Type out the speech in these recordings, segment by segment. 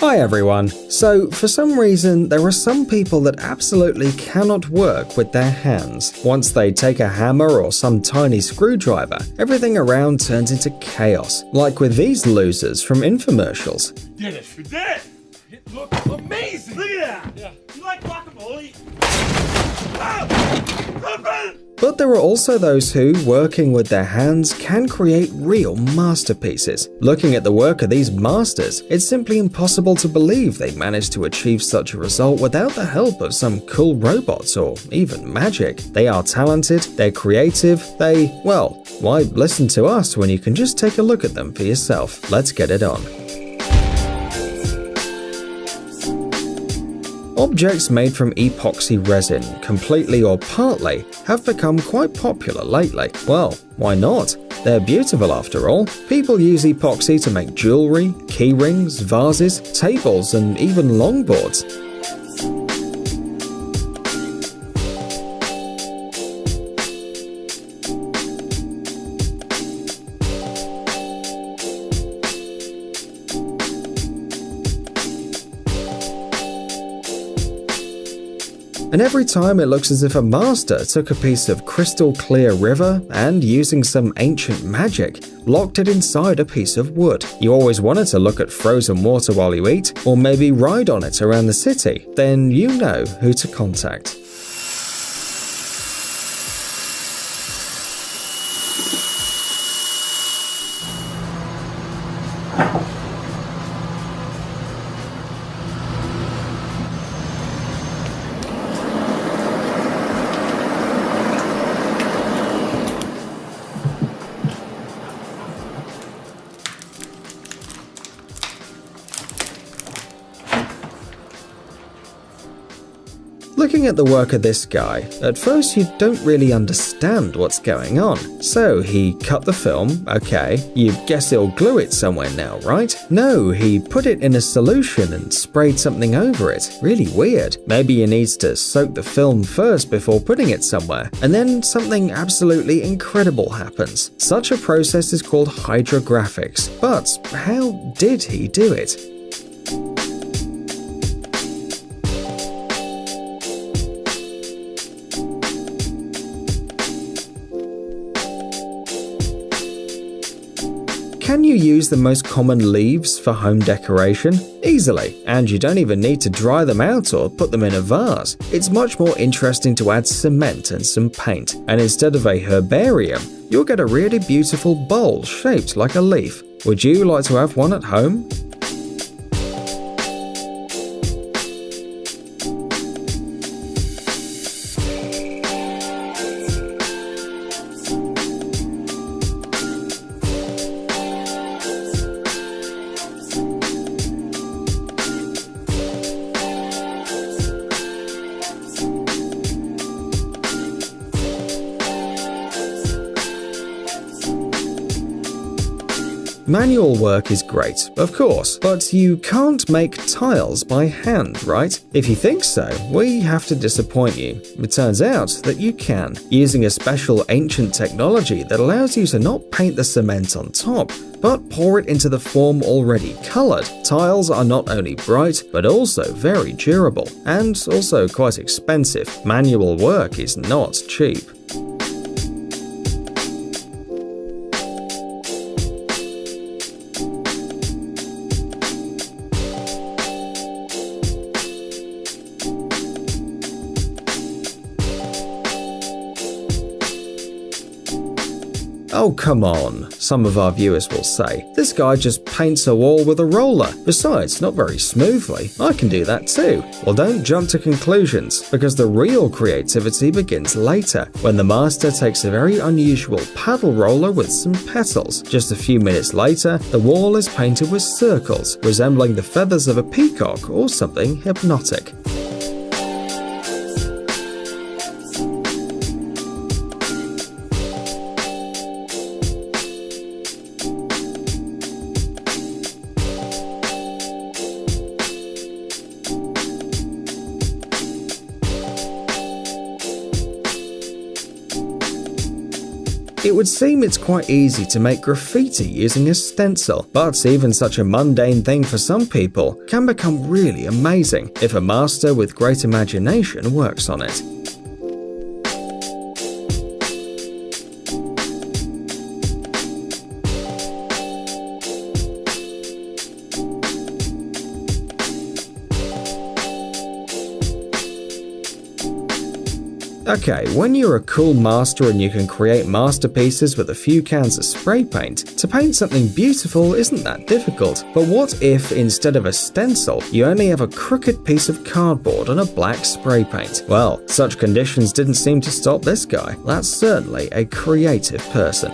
Hi everyone. So, for some reason, there are some people that absolutely cannot work with their hands. Once they take a hammer or some tiny screwdriver, everything around turns into chaos, like with these losers from infomercials. Did it! You did it! It looks amazing! Look at that! Yeah. You like guacamole? But there are also those who, working with their hands, can create real masterpieces. Looking at the work of these masters, it's simply impossible to believe they managed to achieve such a result without the help of some cool robots or even magic. They are talented, they're creative, well, why listen to us when you can just take a look at them for yourself? Let's get it on. Objects made from epoxy resin, completely or partly, have become quite popular lately. Well, why not? They're beautiful after all. People use epoxy to make jewelry, key rings, vases, tables, and even longboards. And every time it looks as if a master took a piece of crystal clear river and, using some ancient magic, locked it inside a piece of wood. You always wanted to look at frozen water while you eat, or maybe ride on it around the city, then you know who to contact. Looking at the work of this guy, at first you don't really understand what's going on. So he cut the film, okay, you guess he'll glue it somewhere now, right? No, he put it in a solution and sprayed something over it. Really weird. Maybe he needs to soak the film first before putting it somewhere, and then something absolutely incredible happens. Such a process is called hydrographics. But how did he do it? Can you use the most common leaves for home decoration? Easily, and you don't even need to dry them out or put them in a vase. It's much more interesting to add cement and some paint, and instead of a herbarium, you'll get a really beautiful bowl shaped like a leaf. Would you like to have one at home? Manual work is great, of course, but you can't make tiles by hand, right? If you think so, we have to disappoint you. It turns out that you can, using a special ancient technology that allows you to not paint the cement on top, but pour it into the form already colored. Tiles are not only bright, but also very durable, and also quite expensive. Manual work is not cheap. Oh come on, some of our viewers will say. This guy just paints a wall with a roller. Besides, not very smoothly. I can do that too. Well, don't jump to conclusions, because the real creativity begins later, when the master takes a very unusual paddle roller with some petals. Just a few minutes later, the wall is painted with circles, resembling the feathers of a peacock or something hypnotic. It would seem it's quite easy to make graffiti using a stencil, but even such a mundane thing for some people can become really amazing if a master with great imagination works on it. Okay, when you're a cool master and you can create masterpieces with a few cans of spray paint, to paint something beautiful isn't that difficult. But what if, instead of a stencil, you only have a crooked piece of cardboard and a black spray paint? Well, such conditions didn't seem to stop this guy. That's certainly a creative person.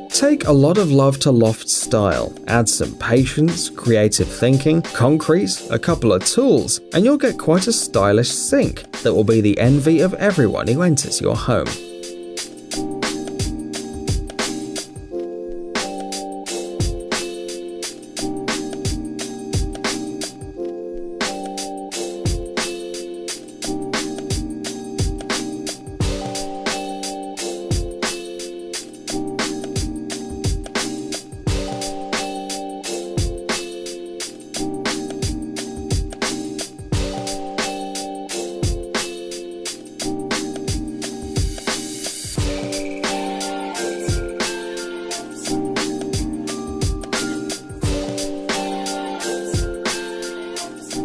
Take a lot of love to loft style, add some patience, creative thinking, concrete, a couple of tools, and you'll get quite a stylish sink that will be the envy of everyone who enters your home.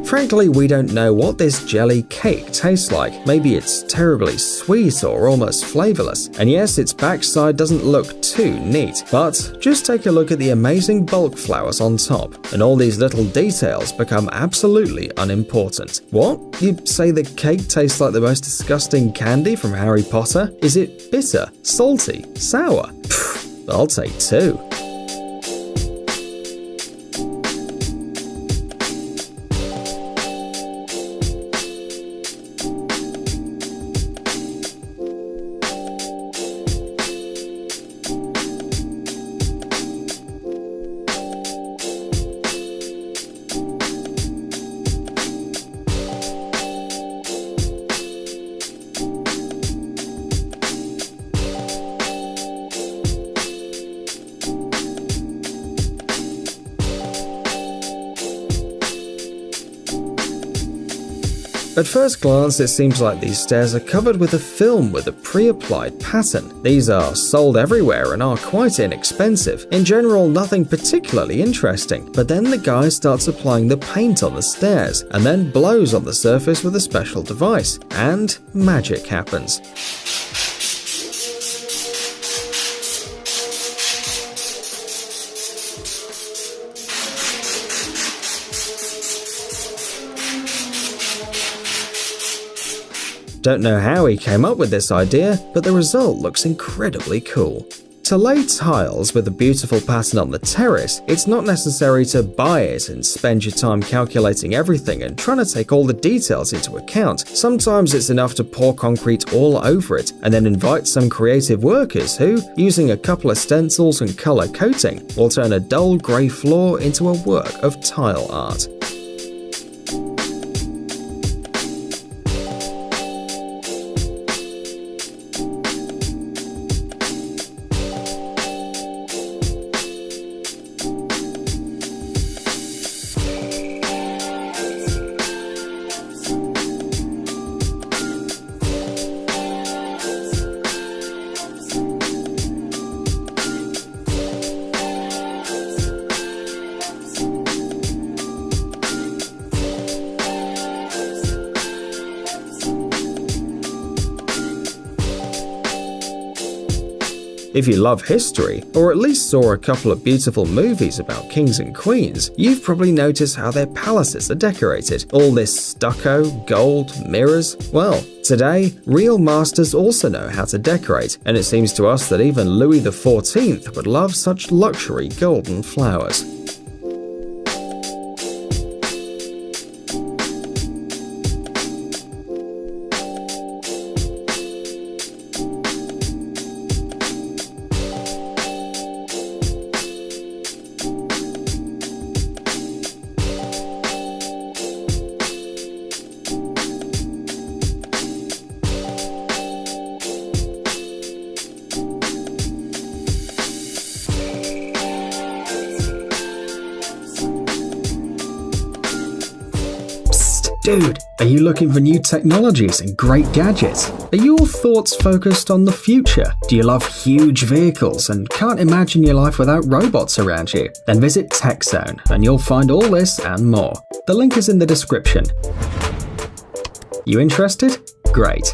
Frankly, we don't know what this jelly cake tastes like. Maybe it's terribly sweet or almost flavorless. And yes, its backside doesn't look too neat. But just take a look at the amazing bulk flowers on top, and all these little details become absolutely unimportant. What? You say the cake tastes like the most disgusting candy from Harry Potter? Is it bitter, salty, sour? Pfft, I'll take two. At first glance, it seems like these stairs are covered with a film with a pre-applied pattern. These are sold everywhere and are quite inexpensive. In general, nothing particularly interesting, but then the guy starts applying the paint on the stairs and then blows on the surface with a special device, and magic happens. Don't know how he came up with this idea, but the result looks incredibly cool. To lay tiles with a beautiful pattern on the terrace, it's not necessary to buy it and spend your time calculating everything and trying to take all the details into account. Sometimes it's enough to pour concrete all over it and then invite some creative workers who, using a couple of stencils and color coding, will turn a dull grey floor into a work of tile art. If you love history, or at least saw a couple of beautiful movies about kings and queens, you've probably noticed how their palaces are decorated. All this stucco, gold, mirrors. Well, today, real masters also know how to decorate, and it seems to us that even Louis XIV would love such luxury golden flowers. Dude, are you looking for new technologies and great gadgets? Are your thoughts focused on the future? Do you love huge vehicles and can't imagine your life without robots around you? Then visit TechZone and you'll find all this and more. The link is in the description. You interested? Great.